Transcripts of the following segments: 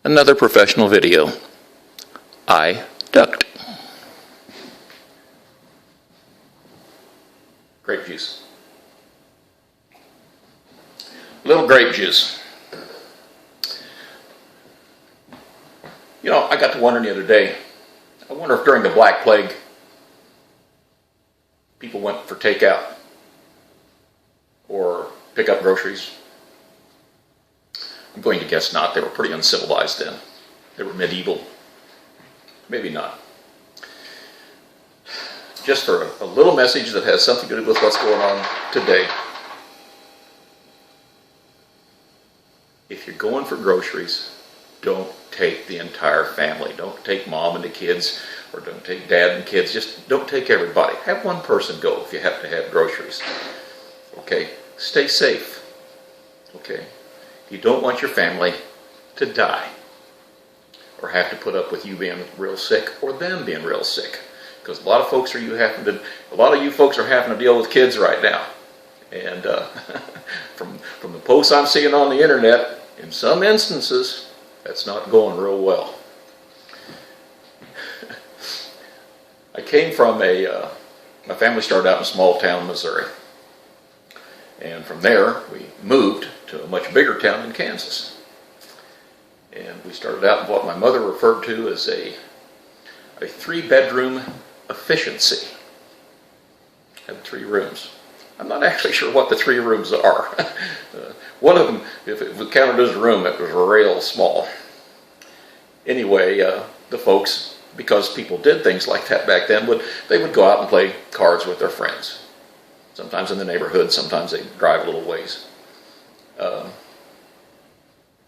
Another professional video. I ducked. Grape juice. Little grape juice. You know, I got to wondering the other day, I wonder if during the Black Plague, people went for takeout or pick up groceries. I'm going to guess not. They were pretty uncivilized then. They were medieval. Maybe not. Just for a little message that has something to do with what's going on today. If you're going for groceries, don't take the entire family. Don't take mom and the kids, or don't take dad and kids. Just don't take everybody. Have one person go if you have to have groceries. Okay? Stay safe. Okay? You don't want your family to die or have to put up with you being real sick or them being real sick. Because a lot of you folks are having to deal with kids right now. And from the posts I'm seeing on the internet, in some instances, that's not going real well. I came from my family started out in a small town, Missouri. And from there, we moved to a much bigger town in Kansas. And we started out in what my mother referred to as a 3-bedroom efficiency. Had 3 rooms. I'm not actually sure what the 3 rooms are. One of them, if it was counted as a room, it was real small. Anyway, the folks, because people did things like that back then, they would go out and play cards with their friends. Sometimes in the neighborhood, sometimes they drive a little ways.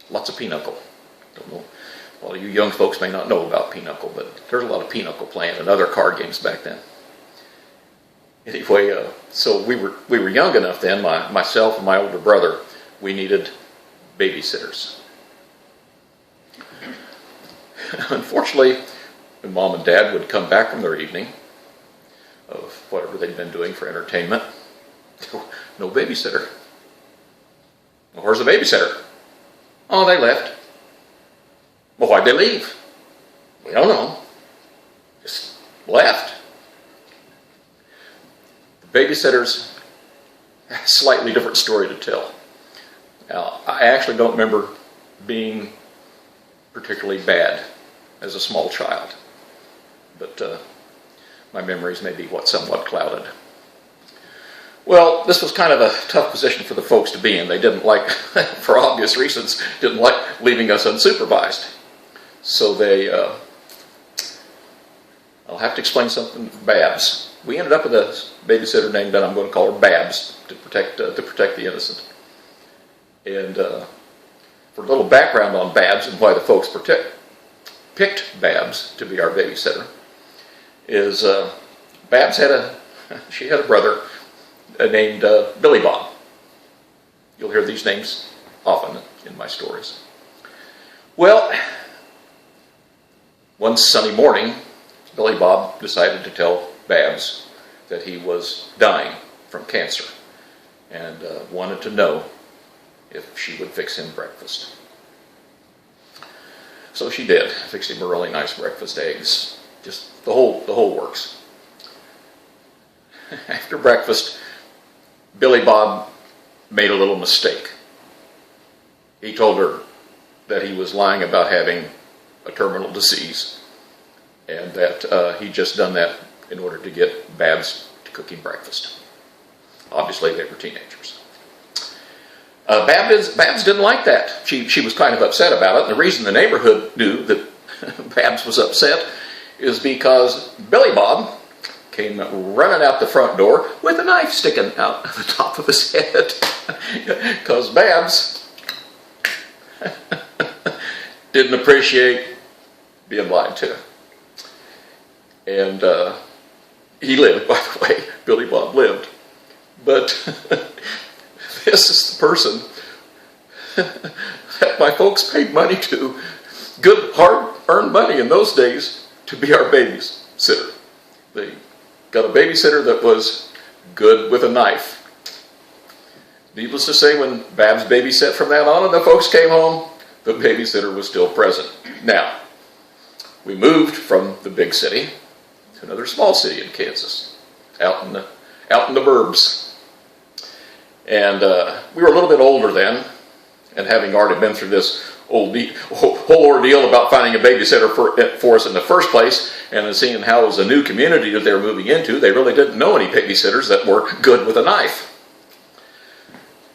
Lots of pinochle. Don't know. A lot of you young folks may not know about pinochle, but there's a lot of pinochle playing and other card games back then. Anyway, so we were young enough then. Myself and my older brother, we needed babysitters. Unfortunately, when mom and dad would come back from their evening of whatever they'd been doing for entertainment, no babysitter. Well, where's the babysitter? Oh, they left. Well, why'd they leave? We don't know. Just left. The babysitters have a slightly different story to tell. Now, I actually don't remember being particularly bad as a small child, but my memories may be somewhat clouded. Well, this was kind of a tough position for the folks to be in. They didn't like, for obvious reasons, didn't like leaving us unsupervised. So I'll have to explain something. Babs. We ended up with a babysitter named, and I'm going to call her Babs to protect the innocent. And for a little background on Babs and why the folks picked Babs to be our babysitter, is Babs had a brother named Billy Bob. You'll hear these names often in my stories. Well, one sunny morning, Billy Bob decided to tell Babs that he was dying from cancer and wanted to know if she would fix him breakfast. So she did. Fixed him a really nice breakfast, eggs, just the whole works. After breakfast, Billy Bob made a little mistake. He told her that he was lying about having a terminal disease and that he'd just done that in order to get Babs to cook him breakfast. Obviously, they were teenagers. Babs didn't like that. She was kind of upset about it. And the reason the neighborhood knew that Babs was upset is because Billy Bob came running out the front door with a knife sticking out of the top of his head. Because Babs didn't appreciate being lied to. And he lived, by the way. Billy Bob lived. But this is the person that my folks paid money to, good, hard-earned money in those days, to be our babysitter. They got a babysitter that was good with a knife. Needless to say, when Babs babysat from that on and the folks came home, the babysitter was still present. Now, we moved from the big city to another small city in Kansas, out in the burbs. And we were a little bit older then, and having already been through this whole ordeal about finding a babysitter for us in the first place, and then seeing how it was a new community that they were moving into, they really didn't know any babysitters that were good with a knife.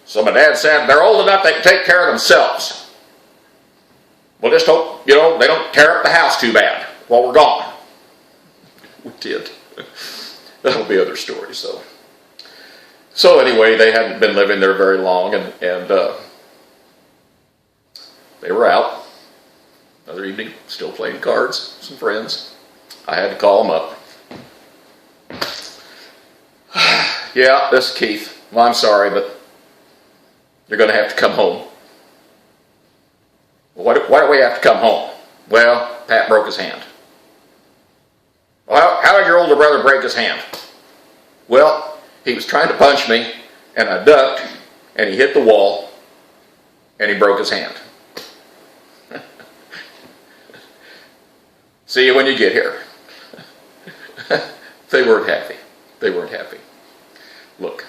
So my dad said, they're old enough they can take care of themselves. We'll just hope, they don't tear up the house too bad while we're gone. We did. That'll be other stories, though. So anyway, they hadn't been living there very long, and they were out. Another evening, still playing cards with some friends. I had to call them up. Yeah, this is Keith. Well, I'm sorry, but you're going to have to come home. Well, why do we have to come home? Well, Pat broke his hand. Well, how did your older brother break his hand? Well, he was trying to punch me, and I ducked, and he hit the wall, and he broke his hand. See you when you get here. They weren't happy. They weren't happy. Look,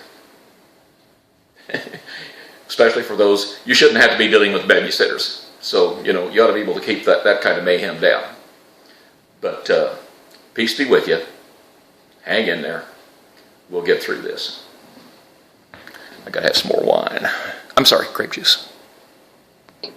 especially for those, you shouldn't have to be dealing with babysitters. So, you ought to be able to keep that kind of mayhem down. But peace be with you. Hang in there. We'll get through this. I got to have some more wine. I'm sorry, grape juice.